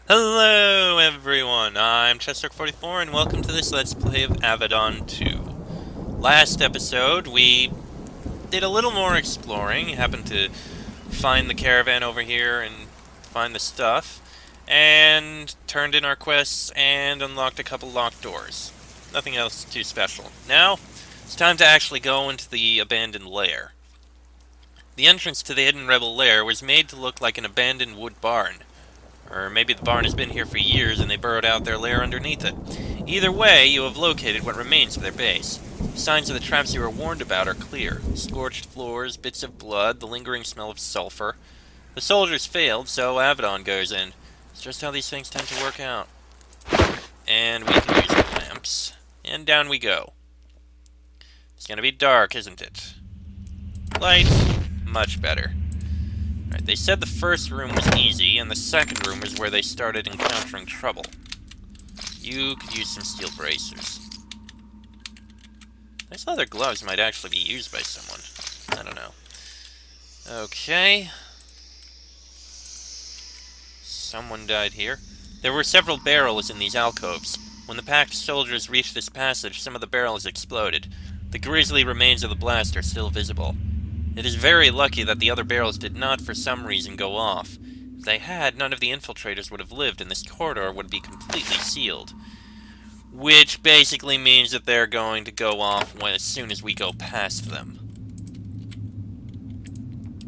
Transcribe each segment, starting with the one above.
Hello everyone, I'm Chester44 and welcome to this Let's Play of Avadon 2. Last episode we did a little more exploring, happened to find the caravan over here and find the stuff, and turned in our quests and unlocked a couple locked doors. Nothing else too special. Now, it's time to actually go into the abandoned lair. The entrance to the hidden rebel lair was made to look like an abandoned wood barn. Or maybe the barn has been here for years and they burrowed out their lair underneath it. Either way, you have located what remains of their base. Signs of the traps you were warned about are clear. Scorched floors, bits of blood, the lingering smell of sulfur. The soldiers failed, so Avadon goes in. It's just how these things tend to work out. And we can use the lamps. And down we go. It's gonna be dark, isn't it? Light, much better. Right, they said the first room was easy, and the second room was where they started encountering trouble. You could use some steel bracers. Those leather gloves might actually be used by someone. I don't know. Okay. Someone died here. There were several barrels in these alcoves. When the packed soldiers reached this passage, some of the barrels exploded. The grisly remains of the blast are still visible. It is very lucky that the other barrels did not for some reason go off. If they had, none of the infiltrators would have lived and this corridor would be completely sealed. Which basically means that they're going to go off as soon as we go past them.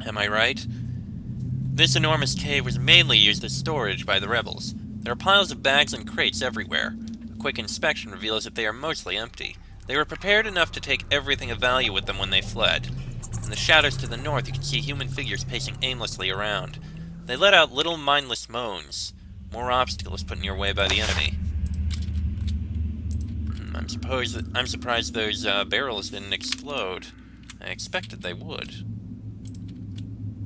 Am I right? This enormous cave was mainly used as storage by the rebels. There are piles of bags and crates everywhere. A quick inspection reveals that they are mostly empty. They were prepared enough to take everything of value with them when they fled. In the shadows to the north, you can see human figures pacing aimlessly around. They let out little mindless moans. More obstacles put in your way by the enemy. I'm surprised those barrels didn't explode. I expected they would.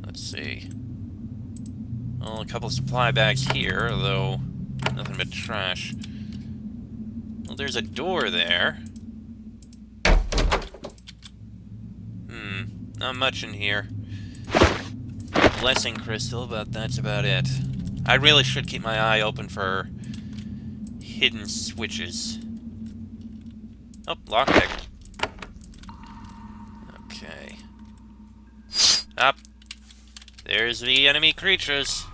Let's see. Well, a couple supply bags here, although nothing but trash. Well, there's a door there. Not much in here. Blessing crystal, but that's about it. I really should keep my eye open for hidden switches. Oh, lockpick. Okay. Up. There's the enemy creatures.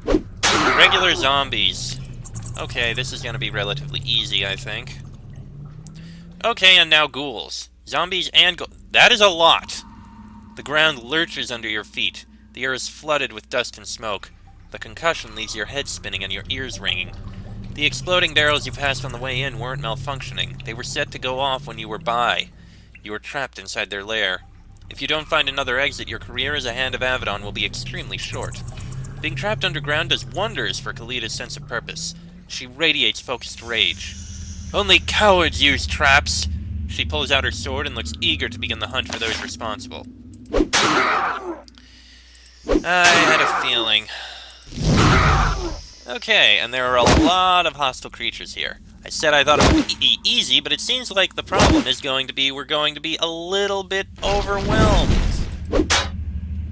Regular zombies. Okay, this is gonna be relatively easy, I think. Okay, and now ghouls. Zombies and that is a lot! The ground lurches under your feet. The air is flooded with dust and smoke. The concussion leaves your head spinning and your ears ringing. The exploding barrels you passed on the way in weren't malfunctioning. They were set to go off when you were by. You were trapped inside their lair. If you don't find another exit, your career as a Hand of Avadon will be extremely short. Being trapped underground does wonders for Khalidah's sense of purpose. She radiates focused rage. Only cowards use traps! She pulls out her sword and looks eager to begin the hunt for those responsible. I had a feeling. Okay, and there are a lot of hostile creatures here. I said I thought it would be easy, but it seems like the problem is going to be we're going to be a little bit overwhelmed.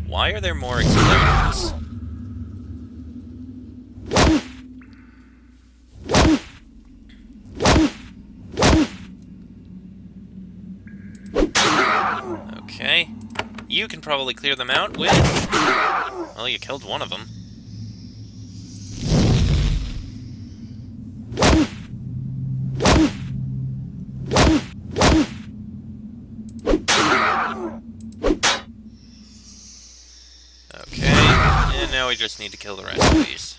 Why are there more explosions? Okay. You can probably clear them out with... Well, you killed one of them. Okay, and now we just need to kill the rest of these.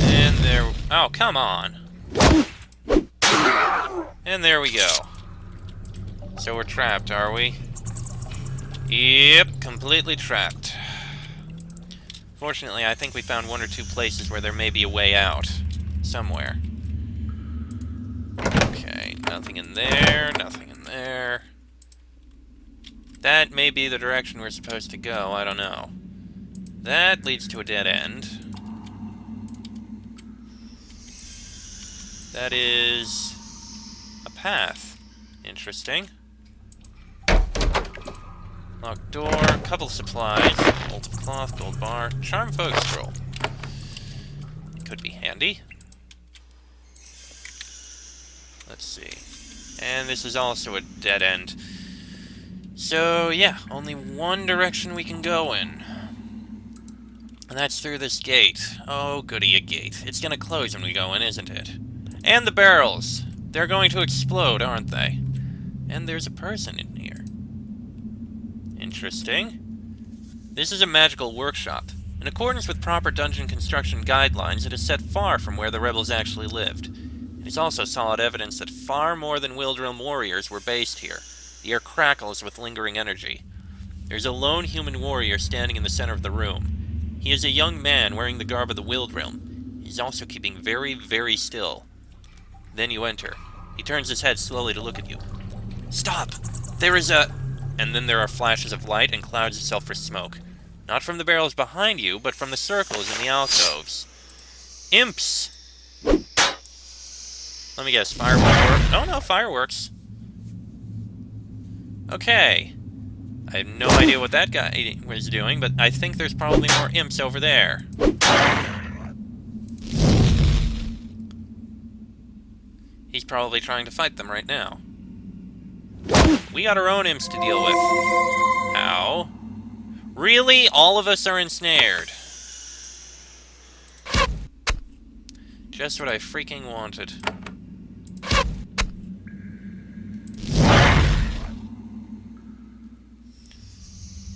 And there... Oh, come on! And there we go. So we're trapped, are we? Yep, completely trapped. Fortunately, I think we found one or two places where there may be a way out. Somewhere. Okay, nothing in there, nothing in there. That may be the direction we're supposed to go, I don't know. That leads to a dead end. That is... a path. Interesting. Locked door, couple supplies, bolt of cloth, gold bar, charm folk scroll. Could be handy. Let's see. And this is also a dead end. So, yeah, only one direction we can go in. And that's through this gate. Oh, goody, a gate. It's gonna close when we go in, isn't it? And the barrels! They're going to explode, aren't they? And there's a person in here. Interesting. This is a magical workshop. In accordance with proper dungeon construction guidelines, it is set far from where the rebels actually lived. It is also solid evidence that far more than Wildrealm warriors were based here. The air crackles with lingering energy. There's a lone human warrior standing in the center of the room. He is a young man wearing the garb of the Wildrealm. He's also keeping very, very still. Then you enter. He turns his head slowly to look at you. Stop! There is a... And then there are flashes of light and clouds of sulfur smoke. Not from the barrels behind you, but from the circles in the alcoves. Imps! Let me guess, fireworks? Oh no, fireworks. Okay. I have no idea what that guy was doing, but I think there's probably more imps over there. He's probably trying to fight them right now. We got our own imps to deal with. Ow. Really? All of us are ensnared. Just what I freaking wanted.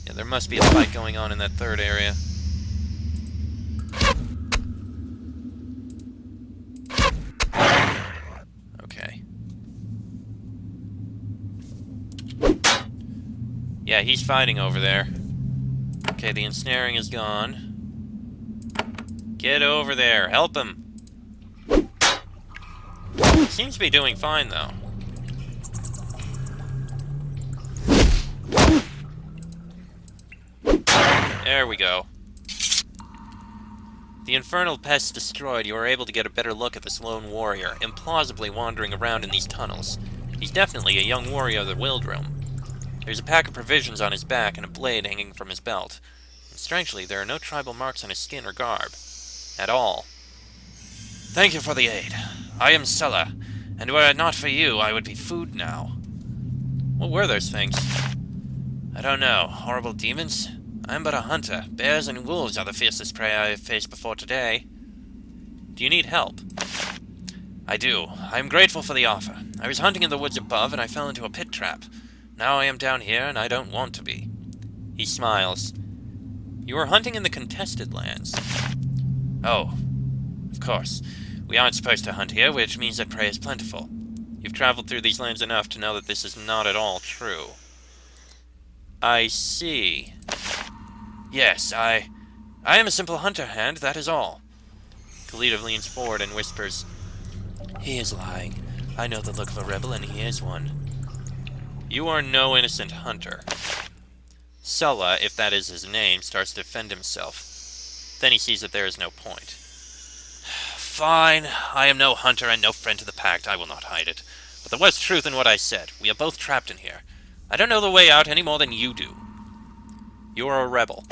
Yeah, there must be a fight going on in that third area. Okay. Yeah, he's fighting over there. Okay, the ensnaring is gone. Get over there. Help him. Seems to be doing fine, though. There we go. The infernal pests destroyed, you are able to get a better look at this lone warrior, implausibly wandering around in these tunnels. He's definitely a young warrior of the Wildrealm. There's a pack of provisions on his back and a blade hanging from his belt. And strangely, there are no tribal marks on his skin or garb. At all. Thank you for the aid. I am Sulla, and were it not for you, I would be food now. What were those things? I don't know. Horrible demons? I am but a hunter. Bears and wolves are the fiercest prey I have faced before today. Do you need help? I do. I am grateful for the offer. I was hunting in the woods above, and I fell into a pit trap. Now I am down here, and I don't want to be. He smiles. You are hunting in the contested lands. Oh, of course. We aren't supposed to hunt here, which means that prey is plentiful. You've traveled through these lands enough to know that this is not at all true. I see. Yes, I am a simple hunter hand, that is all. Khalid leans forward and whispers, He is lying. I know the look of a rebel, and he is one. You are no innocent hunter. Sulla, if that is his name, starts to defend himself. Then he sees that there is no point. Fine. I am no hunter and no friend to the pact. I will not hide it. But there was truth in what I said. We are both trapped in here. I don't know the way out any more than you do. You are a rebel.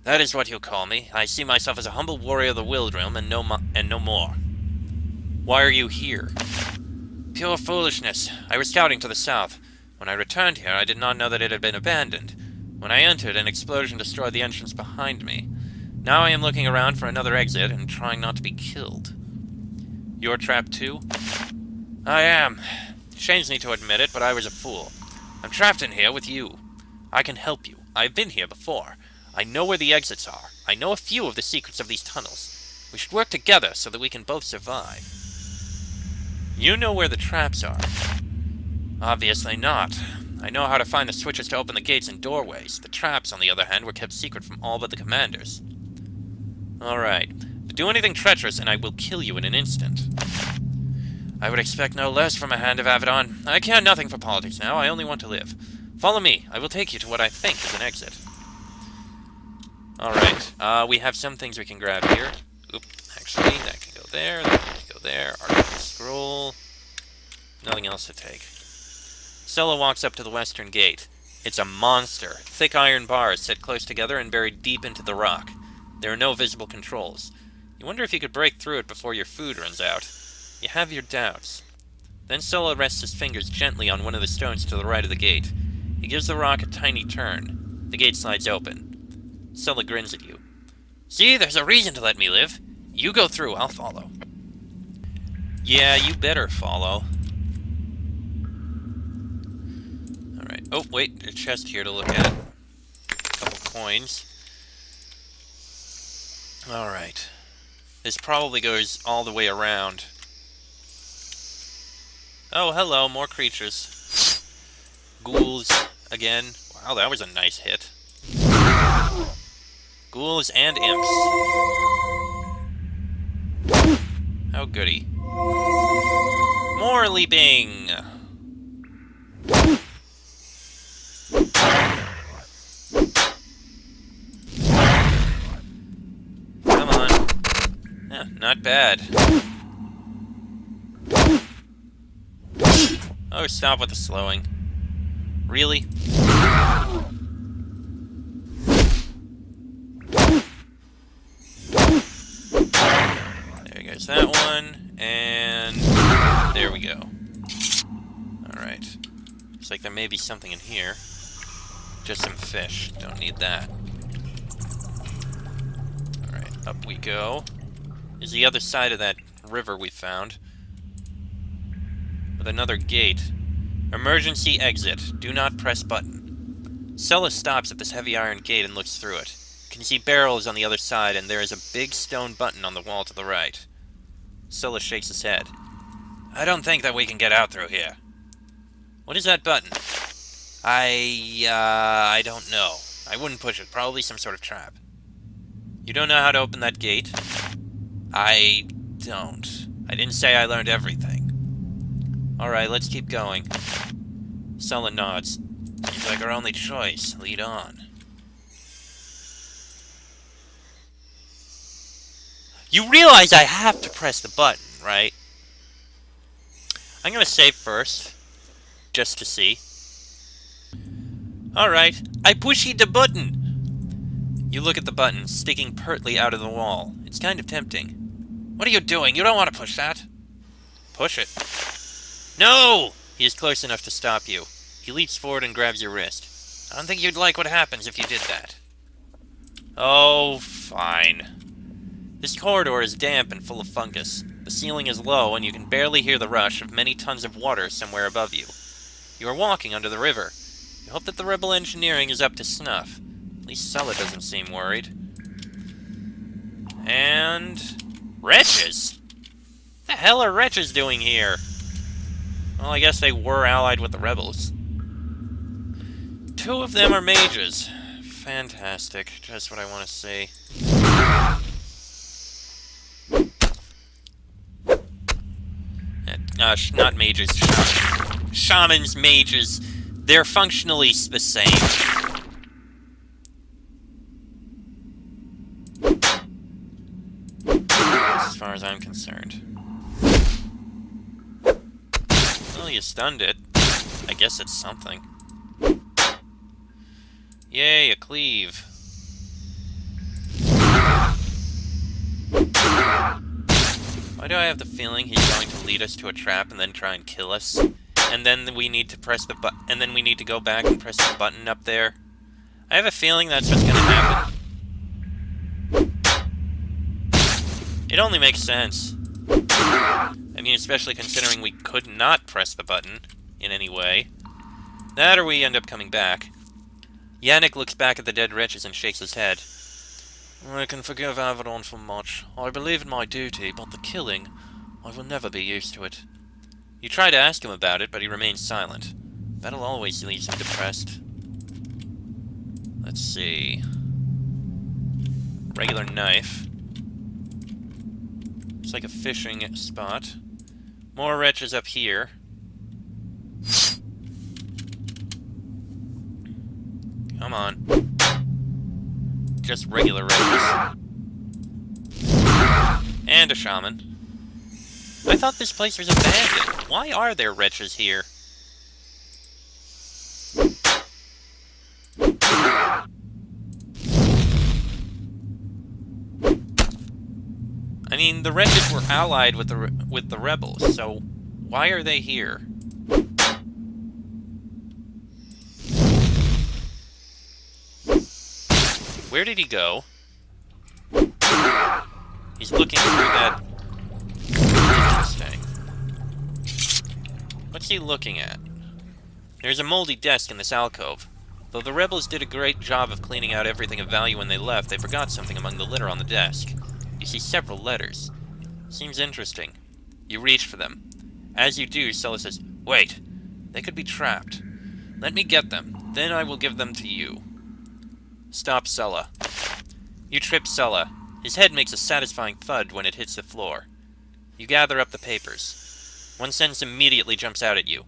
That is what you'll call me. I see myself as a humble warrior of the Wildrealm and no more. Why are you here? Pure foolishness. I was scouting to the south. When I returned here, I did not know that it had been abandoned. When I entered, an explosion destroyed the entrance behind me. Now I am looking around for another exit and trying not to be killed. You're trapped too? I am. Shames me to admit it, but I was a fool. I'm trapped in here with you. I can help you. I've been here before. I know where the exits are. I know a few of the secrets of these tunnels. We should work together so that we can both survive. You know where the traps are. Obviously not. I know how to find the switches to open the gates and doorways. The traps, on the other hand, were kept secret from all but the commanders. Alright. But do anything treacherous and I will kill you in an instant. I would expect no less from a hand of Avadon. I care nothing for politics now. I only want to live. Follow me. I will take you to what I think is an exit. Alright. We have some things we can grab here. Oop. Actually, that can go there. That can go there. Arcane scroll. Nothing else to take. Sulla walks up to the western gate. It's a monster. Thick iron bars set close together and buried deep into the rock. There are no visible controls. You wonder if you could break through it before your food runs out. You have your doubts. Then Solo rests his fingers gently on one of the stones to the right of the gate. He gives the rock a tiny turn. The gate slides open. Solo grins at you. See, there's a reason to let me live. You go through, I'll follow. Yeah, you better follow. Alright. Oh, wait, there's a chest here to look at. A couple coins. Alright. This probably goes all the way around. Oh, hello, more creatures. Ghouls, again. Wow, that was a nice hit. Ghouls and imps. How goody. More leaping! Come on. Yeah, not bad. Oh, stop with the slowing. Really? There goes that one, and there we go. Alright. Looks like there may be something in here. Just some fish. Don't need that. Alright, up we go. Here's the other side of that river we found. With another gate. Emergency exit. Do not press button. Sella stops at this heavy iron gate and looks through it. You can see barrels on the other side, and there is a big stone button on the wall to the right. Sella shakes his head. I don't think that we can get out through here. What is that button? I don't know. I wouldn't push it. Probably some sort of trap. You don't know how to open that gate? I don't. I didn't say I learned everything. Alright, let's keep going. Sella nods. Seems like our only choice. Lead on. You realize I have to press the button, right? I'm gonna save first. Just to see. Alright, I pushy the button! You look at the button, sticking pertly out of the wall. It's kind of tempting. What are you doing? You don't want to push that. Push it. No! He is close enough to stop you. He leaps forward and grabs your wrist. I don't think you'd like what happens if you did that. Oh, fine. This corridor is damp and full of fungus. The ceiling is low, and you can barely hear the rush of many tons of water somewhere above you. You are walking under the river. You hope that the rebel engineering is up to snuff. At least Sella doesn't seem worried. And... wretches? What the hell are wretches doing here? Well, I guess they were allied with the rebels. 2 of them are mages. Fantastic. Just what I want to see. Not mages, shamans. Shamans, mages. They're functionally the same. As far as I'm concerned. Well, you stunned it. I guess it's something. Yay, a cleave. Why do I have the feeling he's going to lead us to a trap and then try and kill us? And then we need to press the button, and then we need to go back and press the button up there. I have a feeling that's what's gonna happen. It only makes sense. I mean, especially considering we could not press the button in any way. That or we end up coming back. Yannick looks back at the dead wretches and shakes his head. I can forgive Avadon for much. I believe in my duty, but the killing, I will never be used to it. You try to ask him about it, but he remains silent. That'll always leave him depressed. Let's see. Regular knife. It's like a fishing spot. More wretches up here. Come on. Just regular wretches. And a shaman. I thought this place was abandoned. Why are there wretches here? I mean, the wretches were allied with the rebels, so why are they here? Where did he go? He's looking through that... Interesting. What's he looking at? There's a moldy desk in this alcove. Though the rebels did a great job of cleaning out everything of value when they left, they forgot something among the litter on the desk. You see several letters. Seems interesting. You reach for them. As you do, Sella says, "Wait, they could be trapped. Let me get them, then I will give them to you." Stop Sella. You trip Sella. His head makes a satisfying thud when it hits the floor. You gather up the papers. One sentence immediately jumps out at you.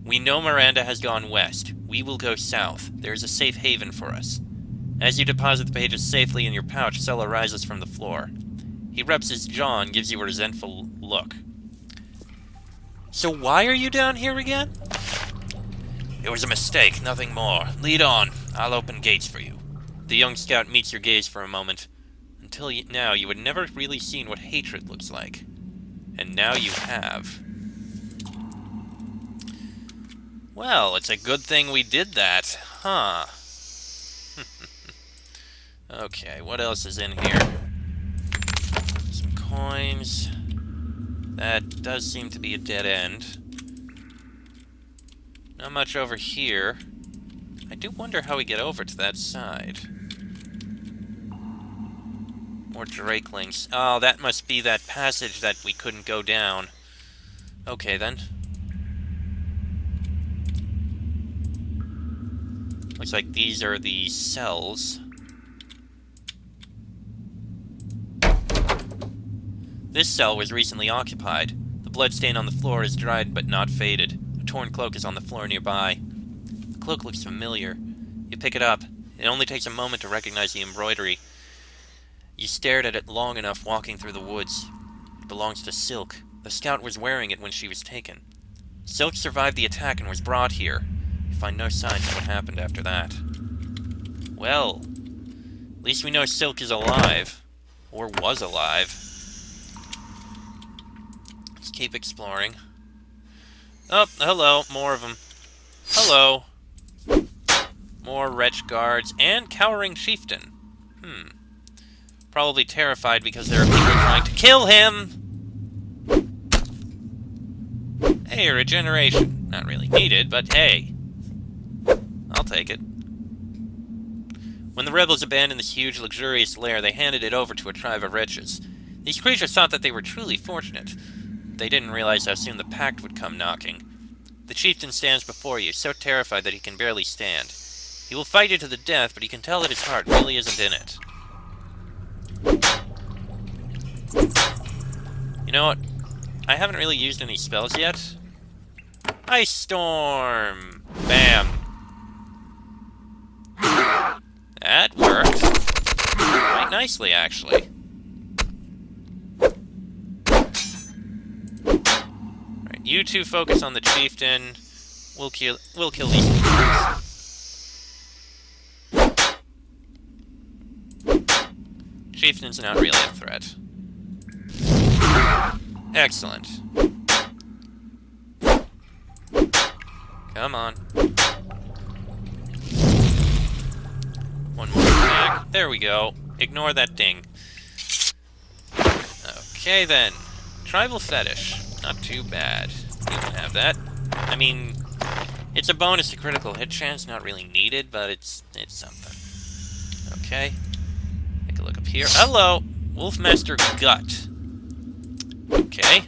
"We know Miranda has gone west. We will go south. There is a safe haven for us." As you deposit the pages safely in your pouch, Sella rises from the floor. He rubs his jaw and gives you a resentful look. "So why are you down here again?" "It was a mistake, nothing more. Lead on. I'll open gates for you." The young scout meets your gaze for a moment. Until now, you had never really seen what hatred looks like. And now you have. Well, it's a good thing we did that, huh? Okay, what else is in here? Some coins. That does seem to be a dead end. Not much over here. I do wonder how we get over to that side. More drakelings. Oh, that must be that passage that we couldn't go down. Okay, then. Looks like these are the cells. This cell was recently occupied. The bloodstain on the floor is dried but not faded. A torn cloak is on the floor nearby. The cloak looks familiar. You pick it up. It only takes a moment to recognize the embroidery. You stared at it long enough walking through the woods. It belongs to Silk. The scout was wearing it when she was taken. Silk survived the attack and was brought here. You find no signs of what happened after that. Well, at least we know Silk is alive. Or was alive. Let's keep exploring. Oh, hello, more of them. Hello. More wretch guards and cowering chieftain. Probably terrified because there are people trying to kill him! Hey, regeneration. Not really needed, but hey. I'll take it. When the rebels abandoned this huge, luxurious lair, they handed it over to a tribe of wretches. These creatures thought that they were truly fortunate. They didn't realize how soon the pact would come knocking. The chieftain stands before you, so terrified that he can barely stand. He will fight you to the death, but you can tell that his heart really isn't in it. You know what? I haven't really used any spells yet. Ice Storm! Bam! That worked. Quite nicely, actually. Alright, you two focus on the chieftain. We'll kill these guys. Chieftain's not really a threat. Excellent. Come on. One more attack. There we go. Ignore that ding. Okay then. Tribal fetish. Not too bad. You can have that. I mean, it's a bonus to critical hit chance, not really needed, but it's something. Okay. Take a look up here. Hello! Wolfmaster Gut. Okay.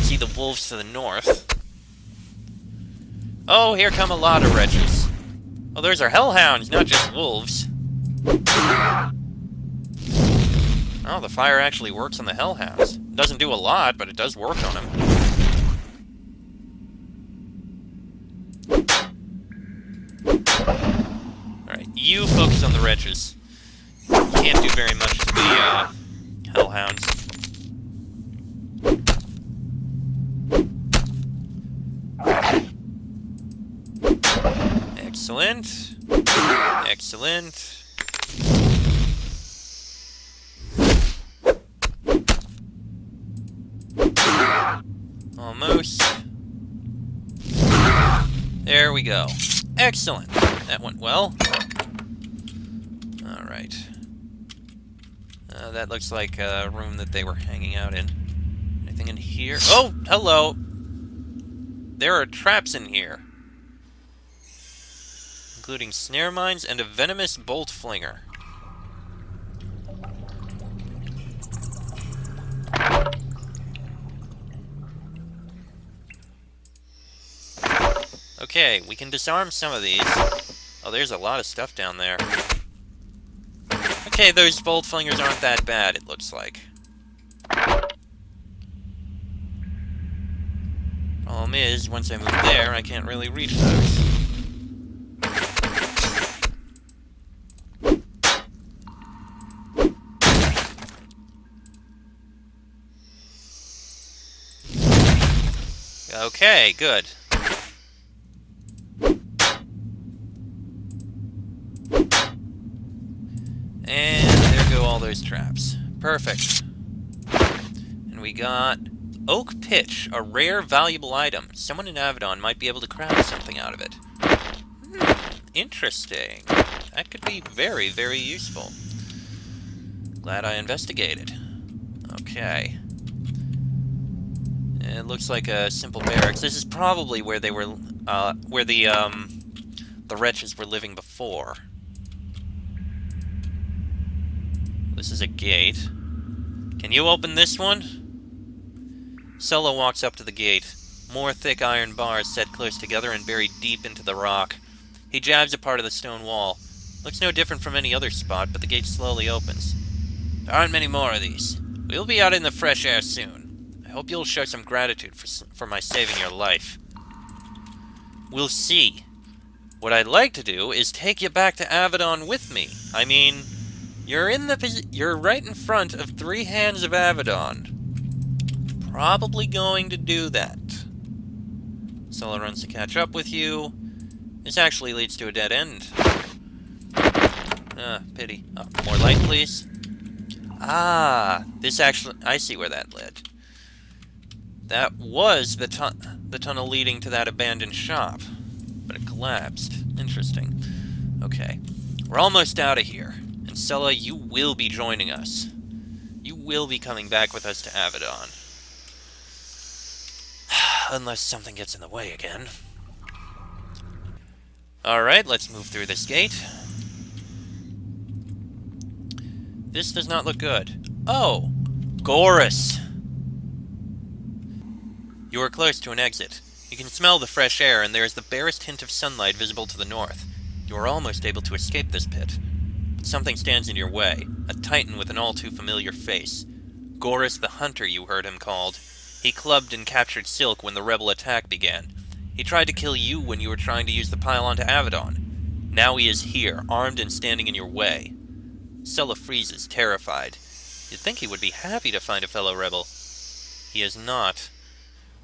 See the wolves to the north. Oh, here come a lot of wretches. Oh, those are hellhounds, not just wolves. Oh, the fire actually works on the hellhounds. Doesn't do a lot, but it does work on them. Alright, you focus on the wretches. You can't do very much to the, hellhounds. Excellent. Excellent. Almost. There we go. Excellent. That went well. Alright. That looks like a room that they were hanging out in. Anything in here? Oh, hello! There are traps in here. Including snare mines and a venomous bolt flinger. Okay, we can disarm some of these. Oh, there's a lot of stuff down there. Okay, those bolt flingers aren't that bad, it looks like. Problem is, once I move there, I can't really reach those. Okay, good. And there go all those traps. Perfect. And we got oak pitch, a rare, valuable item. Someone in Avadon might be able to craft something out of it. Interesting. That could be very, very useful. Glad I investigated. Okay. It looks like a simple barracks. This is probably where they were, where the wretches were living before. This is a gate. Can you open this one? Solo walks up to the gate. More thick iron bars set close together and buried deep into the rock. He jabs a part of the stone wall. Looks no different from any other spot, but the gate slowly opens. There aren't many more of these. We'll be out in the fresh air soon. I hope you'll show some gratitude for my saving your life. We'll see. What I'd like to do is take you back to Avadon with me. I mean, you're right in front of 3 hands of Avadon. Probably going to do that. Solo runs to catch up with you. This actually leads to a dead end. Pity. Oh, more light, please. Ah, this actually... I see where that led. That was the tunnel leading to that abandoned shop. But it collapsed. Interesting. Okay. We're almost out of here. And Sella, you will be joining us. You will be coming back with us to Avadon. Unless something gets in the way again. Alright, let's move through this gate. This does not look good. Oh! Gorus! You are close to an exit. You can smell the fresh air, and there is the barest hint of sunlight visible to the north. You are almost able to escape this pit. But something stands in your way. A titan with an all-too-familiar face. Gorus the Hunter, you heard him called. He clubbed and captured Silk when the rebel attack began. He tried to kill you when you were trying to use the pylon to Avadon. Now he is here, armed and standing in your way. Sella freezes, terrified. You'd think he would be happy to find a fellow rebel. He is not.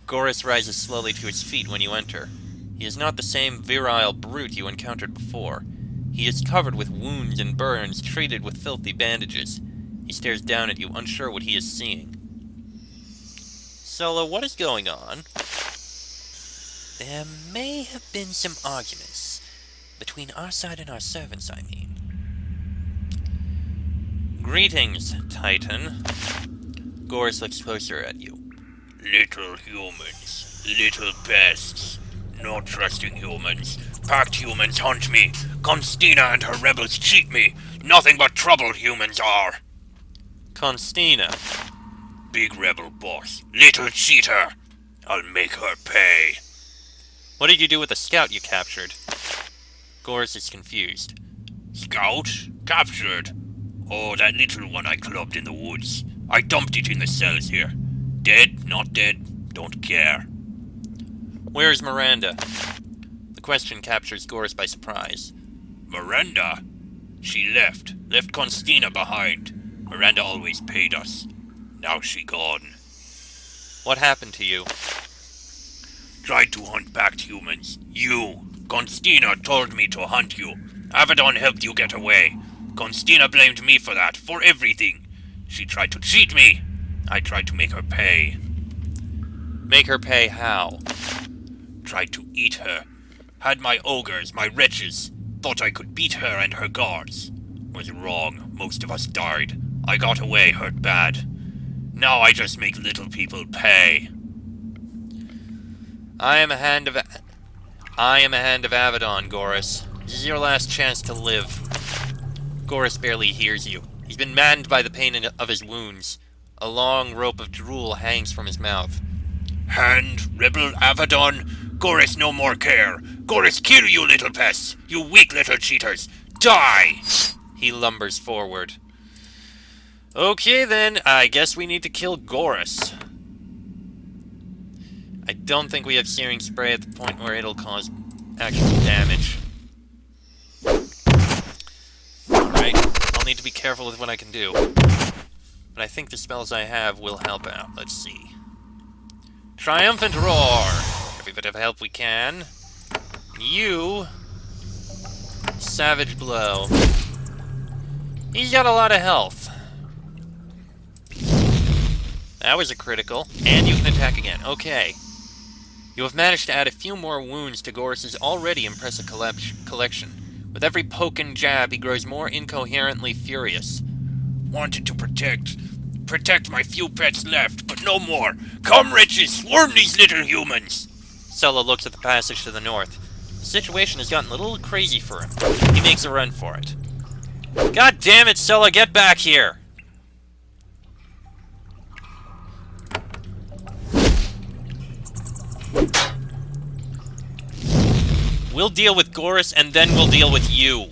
Gorus rises slowly to his feet when you enter. He is not the same virile brute you encountered before. He is covered with wounds and burns, treated with filthy bandages. He stares down at you, unsure what he is seeing. Solo, what is going on? There may have been some arguments. Between our side and our servants, I mean. Greetings, Titan. Gorus looks closer at you. Little humans, little pests. Not trusting humans. Packed humans hunt me. Constina and her rebels cheat me. Nothing but trouble humans are. Constina. Big rebel boss. Little cheater. I'll make her pay. What did you do with the scout you captured? Gorus is confused. Scout? Captured? Oh, that little one I clubbed in the woods. I dumped it in the cells here. Dead? Not dead? Don't care. Where is Miranda? The question captures Gorus by surprise. Miranda? She left. Left Constina behind. Miranda always paid us. Now she gone. What happened to you? Tried to hunt back humans. You. Constina told me to hunt you. Avadon helped you get away. Constina blamed me for that, for everything. She tried to cheat me. I tried to make her pay. Make her pay how? Tried to eat her. Had my ogres, my wretches. Thought I could beat her and her guards. Was wrong. Most of us died. I got away, hurt bad. Now I just make little people pay. I am a hand of Avadon, Gorus. This is your last chance to live. Gorus barely hears you. He's been maddened by the pain of his wounds. A long rope of drool hangs from his mouth. Hand, rebel Avadon, Gorus no more care. Gorus kill you little pests, you weak little cheaters. Die! He lumbers forward. Okay then, I guess we need to kill Gorus. I don't think we have searing spray at the point where it'll cause actual damage. Alright, I'll need to be careful with what I can do. But I think the spells I have will help out. Let's see. Triumphant Roar! Every bit of help we can. You... Savage Blow. He's got a lot of health. That was a critical. And you can attack again. Okay. You have managed to add a few more wounds to Gorus's already impressive collection. With every poke and jab, he grows more incoherently furious. Wanted to protect my few pets left, but no more. Come, wretches, swarm these little humans. Sulla looks at the passage to the north. The situation has gotten a little crazy for him. He makes a run for it. God damn it, Sulla, get back here! We'll deal with Gorus, and then we'll deal with you.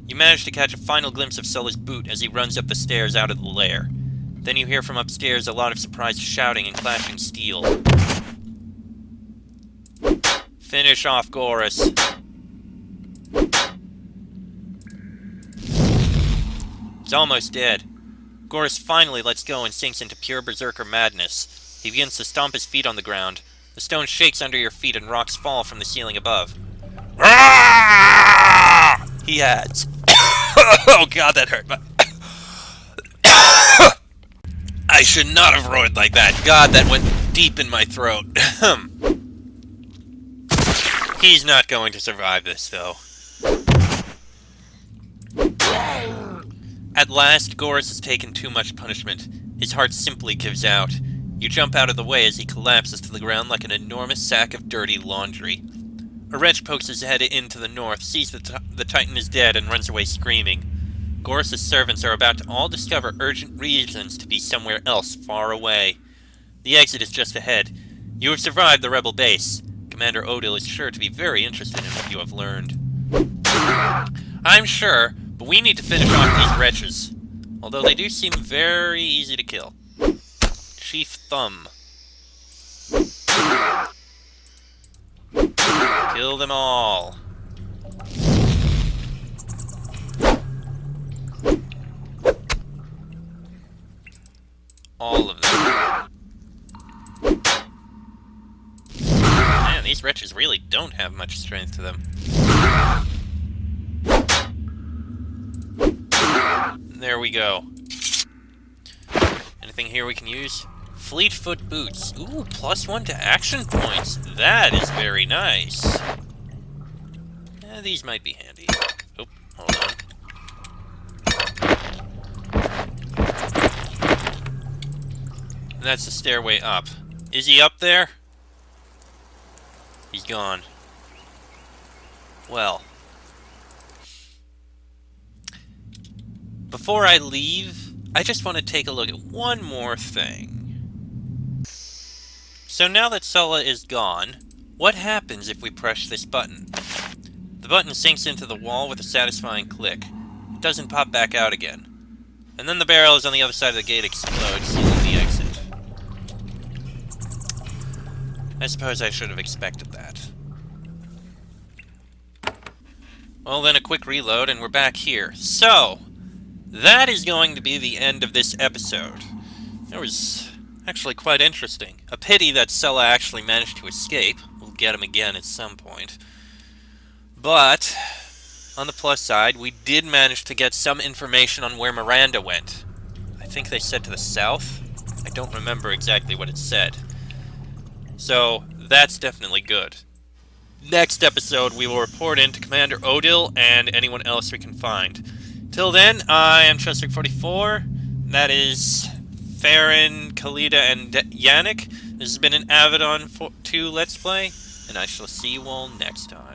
You manage to catch a final glimpse of Sulla's boot as he runs up the stairs out of the lair. Then you hear from upstairs a lot of surprised shouting and clashing steel. Finish off Gorus. He's almost dead. Gorus finally lets go and sinks into pure berserker madness. He begins to stomp his feet on the ground. The stone shakes under your feet and rocks fall from the ceiling above. He adds. Oh god, that hurt. I should not have roared like that. God, that went deep in my throat. He's not going to survive this, though. At last, Gorus has taken too much punishment. His heart simply gives out. You jump out of the way as he collapses to the ground like an enormous sack of dirty laundry. A wretch pokes his head in to the north, sees the Titan is dead, and runs away screaming. Gorus' servants are about to all discover urgent reasons to be somewhere else far away. The exit is just ahead. You have survived the rebel base. Commander Odil is sure to be very interested in what you have learned. I'm sure, but we need to finish off these wretches. Although they do seem very easy to kill. Chief Thumb. Kill them all. All of them. Man, these wretches really don't have much strength to them. There we go. Anything here we can use? Fleetfoot boots. Ooh, +1 to action points. That is very nice. These might be handy. Oh, hold on. And that's the stairway up. Is he up there? He's gone. Well. Before I leave, I just want to take a look at one more thing. So now that Sulla is gone, what happens if we press this button? The button sinks into the wall with a satisfying click. It doesn't pop back out again. And then the barrels on the other side of the gate explode, sealing the exit. I suppose I should have expected that. Well then, a quick reload and we're back here. So, that is going to be the end of this episode. It was actually quite interesting. A pity that Sulla actually managed to escape. We'll get him again at some point. But, on the plus side, we did manage to get some information on where Miranda went. I think they said to the south. I don't remember exactly what it said. So, that's definitely good. Next episode, we will report in to Commander Odil and anyone else we can find. Till then, I am Chester44. That is Farron, Kalida, and Yannick. This has been an Avadon 2 Let's Play, and I shall see you all next time.